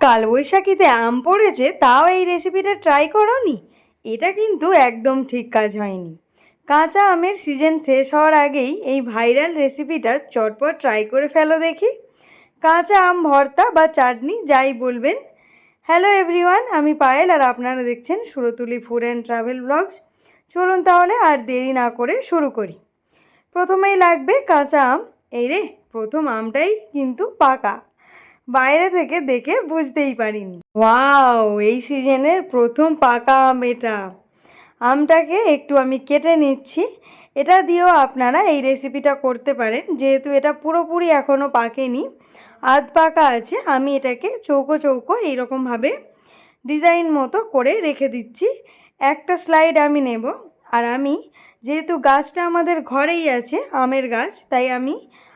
কালবৈশাখীতে আম পড়েছে তাও এই রেসিপিটা ট্রাই করোনি? এটা কিন্তু একদম ঠিক কাজ হয়নি। কাঁচা আমের সিজন শেষ হওয়ার আগেই এই ভাইরাল রেসিপিটা চটপট ট্রাই করে ফেলো দেখি। কাঁচা আম ভর্তা বা চাটনি যাই বলবেন। হ্যালো এভরিওয়ান, আমি পায়েল আর আপনারা দেখছেন Surtuli food and travel blogs. চলুন তাহলে আর দেরি না করে শুরু করি। প্রথমেই লাগবে কাঁচা আম। এই রে, প্রথম আমটাই কিন্তু পাকা, বাইরে থেকে দেখে বুঝতেই পারিনি। ওয়াও, এই সিজনের প্রথম পাকা আম এটা। আমটাকে একটু আমি কেটে নিচ্ছি। এটা দিয়েও আপনারা এই রেসিপিটা করতে পারেন, যেহেতু এটা পুরোপুরি এখনও পাকেনি, আধ পাকা আছে। আমি এটাকে চৌকো চৌকো এইরকমভাবে ডিজাইন মতো করে রেখে দিচ্ছি। একটা স্লাইড আমি নেব। আর আমি যেহেতু গাছটা আমাদের ঘরেই আছে, আমের গাছ, তাই আমি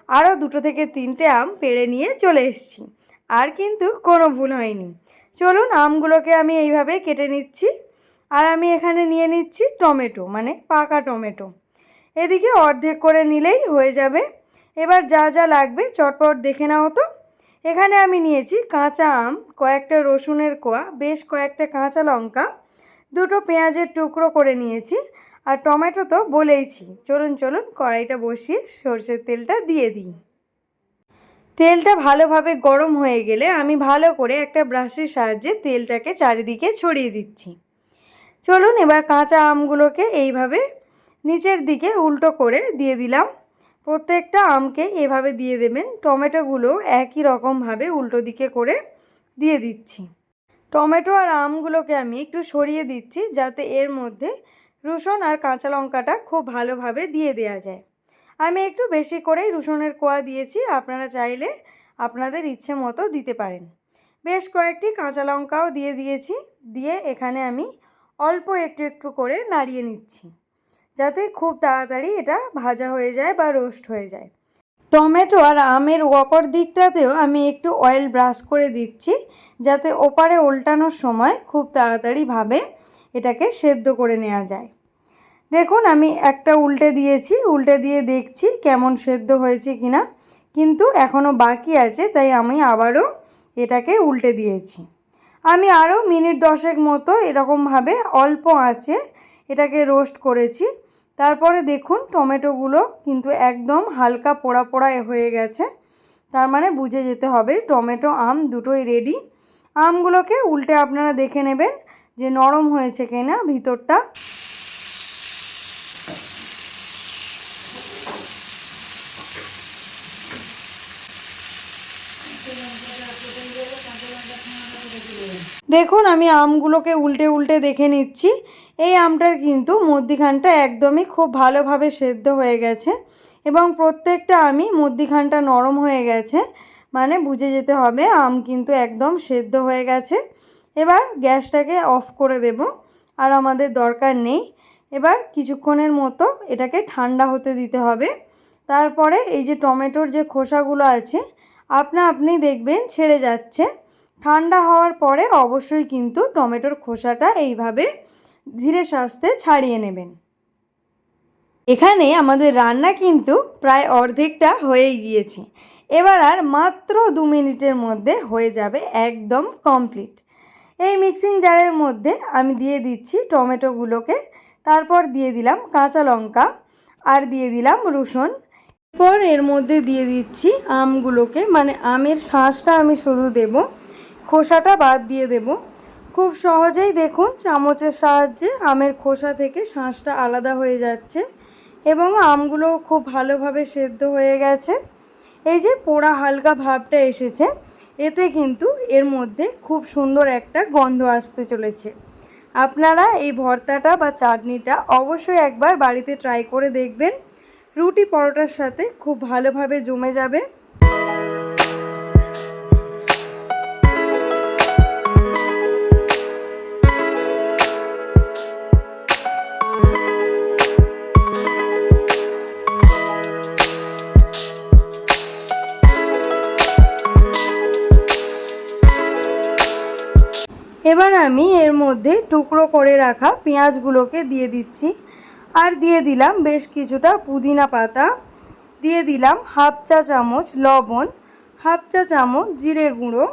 আরও 2 থেকে 3টে আম পেড়ে নিয়ে চলে এসেছি। আর কিন্তু কোনো ভুল হয়নি। চলুন, আমগুলোকে আমি এইভাবে কেটে নিচ্ছি। আর আমি এখানে নিয়ে নিচ্ছি টমেটো, মানে পাকা টমেটো। এদিকে অর্ধেক করে নিলেই হয়ে যাবে। এবার যা যা লাগবে চটপট দেখে নাও তো। এখানে আমি নিয়েছি কাঁচা আম, কয়েকটা রসুনের কোয়া, বেশ কয়েকটা কাঁচা লঙ্কা, 2টো পেঁয়াজের টুকরো করে নিয়েছি। আর টমেটো তো বলেইছি। চলুন কড়াইটা বসিয়ে সরষের তেলটা দিয়ে দিই। তেলটা ভালোভাবে গরম হয়ে গেলে আমি ভালো করে একটা ব্রাশের সাহায্যে তেলটাকে চারিদিকে ছড়িয়ে দিচ্ছি। চলুন এবার কাঁচা আমগুলোকে এইভাবে নিচের দিকে উল্টো করে দিয়ে দিলাম। প্রত্যেকটা আমকে এভাবে দিয়ে দেবেন। টমেটোগুলো একই রকমভাবে উল্টো দিকে করে দিয়ে দিচ্ছি। টমেটো আর আমগুলোকে আমি একটু সরিয়ে দিচ্ছি, যাতে এর মধ্যে রসুন আর কাঁচা লঙ্কাটা খুব ভালোভাবে দিয়ে দেওয়া যায়। আমি একটু বেশি করেই রসুনের কোয়া দিয়েছি, আপনারা চাইলে আপনাদের ইচ্ছে মতো দিতে পারেন। বেশ কয়েকটি কাঁচা লঙ্কাও দিয়ে দিয়েছি। দিয়ে এখানে আমি অল্প একটু একটু করে নাড়িয়ে নিচ্ছি, যাতে খুব তাড়াতাড়ি এটা ভাজা হয়ে যায় বা রোস্ট হয়ে যায়। টমেটো আর আমের অপর দিকটাতেও আমি একটু অয়েল ব্রাশ করে দিচ্ছি, যাতে ওপারে উল্টানোর সময় খুব তাড়াতাড়িভাবে এটাকে সেদ্ধ করে নেওয়া যায়। দেখুন, আমি একটা উল্টে দিয়েছি, উল্টে দিয়ে দেখছি কেমন সেদ্ধ হয়েছে কিনা, কিন্তু এখনও বাকি আছে, তাই আমি আবারও এটাকে উল্টে দিয়েছি। আমি আরও মিনিট 10 মতো এরকমভাবে অল্প আঁচে এটাকে রোস্ট করেছি। তারপরে দেখুন টমেটোগুলো কিন্তু একদম হালকা পোড়া পোড়া হয়ে গেছে। তার মানে বুঝে যেতে হবে টমেটো আম দুটোই রেডি। আমগুলোকে উল্টে আপনারা দেখে নেবেন যে নরম হয়েছে কিনা ভিতরটা। দেখুন, আমি আমগুলোকে উল্টে উল্টে দেখে নিচ্ছি। এই আমটার কিন্তু মধ্যিখানটা একদমই খুব ভালোভাবে সেদ্ধ হয়ে গেছে, এবং প্রত্যেকটা আমই মধ্যিখানটা নরম হয়ে গেছে, মানে বুঝে যেতে হবে আম কিন্তু একদম সেদ্ধ হয়ে গেছে। এবার গ্যাসটাকে অফ করে দেব, আর আমাদের দরকার নেই। এবার কিছুক্ষণের মতো এটাকে ঠান্ডা হতে দিতে হবে। তারপরে এই যে টমেটোর যে খোসাগুলো আছে, আপনি দেখবেন ছেড়ে যাচ্ছে। ঠান্ডা হওয়ার পরে অবশ্যই কিন্তু টমেটোর খোসাটা এইভাবে ধীরে সাস্তে ছাড়িয়ে নেবেন। এখানে আমাদের রান্না কিন্তু প্রায় অর্ধেকটা হয়েই গিয়েছে। এবার আর মাত্র 2 মিনিটের মধ্যে হয়ে যাবে একদম কমপ্লিট। এই মিক্সিং জারের মধ্যে আমি দিয়ে দিচ্ছি টমেটোগুলোকে, তারপর দিয়ে দিলাম কাঁচা লঙ্কা, আর দিয়ে দিলাম রসুন। এরপর এর মধ্যে দিয়ে দিচ্ছি আমগুলোকে, মানে আমের শাঁসটা আমি শুধু দেব, খোসাটা বাদ দিয়ে দেব। খুব সহজেই দেখুন চামচের সাহায্যে আমের খোসা থেকে শাঁসটা আলাদা হয়ে যাচ্ছে, এবং আমগুলো খুব ভালোভাবে সেদ্ধ হয়ে গেছে। এই যে পোড়া হালকা ভাবটা এসেছে, এতে কিন্তু এর মধ্যে খুব সুন্দর একটা গন্ধ আসতে চলেছে। আপনারা এই ভর্তাটা বা চাটনিটা অবশ্যই একবার বাড়িতে ট্রাই করে দেখবেন। রুটি পরোটার সাথে খুব ভালোভাবে জমে যাবে। এবার আমি এর মধ্যে টুকরো করে রাখা পেঁয়াজগুলোকে দিয়ে দিচ্ছি, আর দিয়ে দিলাম বেশ কিছুটা পুদিনা পাতা, দিয়ে দিলাম হাফ চা চামচ লবণ, হাফ চা চামচ জিরে গুঁড়ো,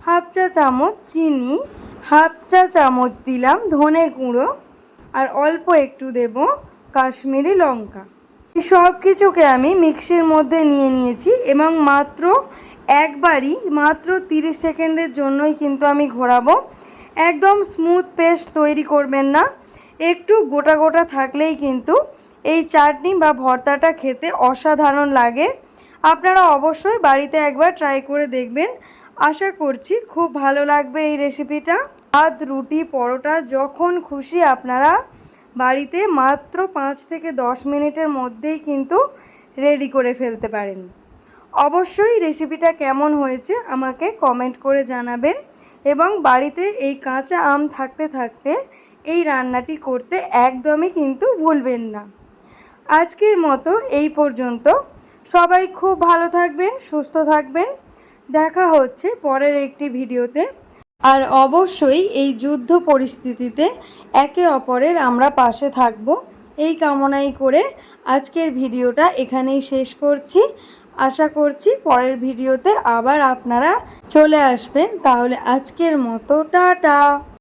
হাফ চা চামচ চিনি, হাফ চা চামচ দিলাম ধনে গুঁড়ো, আর অল্প একটু দেব কাশ্মীরি লঙ্কা। সব কিছুকে আমি মিক্সির মধ্যে নিয়ে নিয়েছি এবং একবারই মাত্র 30 সেকেন্ডের জন্যই কিন্তু আমি ঘোরাবো। একদম স্মুথ পেস্ট তৈরি করবেন না, একটু গোটা গোটা থাকলেই কিন্তু এই চাটনি বা ভর্তাটা খেতে অসাধারণ লাগে। আপনারা অবশ্যই বাড়িতে একবার ট্রাই করে দেখবেন, আশা করছি খুব ভালো লাগবে এই রেসিপিটা। ভাত, রুটি, পরোটা যখন খুশি আপনারা বাড়িতে মাত্র 5 থেকে 10 মিনিটের মধ্যেই কিন্তু রেডি করে ফেলতে পারেন। অবশ্যই রেসিপিটা কেমন হয়েছে আমাকে কমেন্ট করে জানাবেন এবং বাড়িতে এই কাঁচা আম থাকতে থাকতে এই রান্নাটি করতে একদমই কিন্তু ভুলবেন না। আজকের মতো এই পর্যন্ত। সবাই খুব ভালো থাকবেন, সুস্থ থাকবেন। দেখা হচ্ছে পরের একটি ভিডিওতে। আর অবশ্যই এই যুদ্ধ পরিস্থিতিতে একে অপরের আমরা পাশে থাকব, এই কামনাই করে আজকের ভিডিওটা এখানেই শেষ করছি। আশা করছি পরের ভিডিওতে আবার আপনারা চলে আসবেন। তাহলে আজকের মতো টাটা।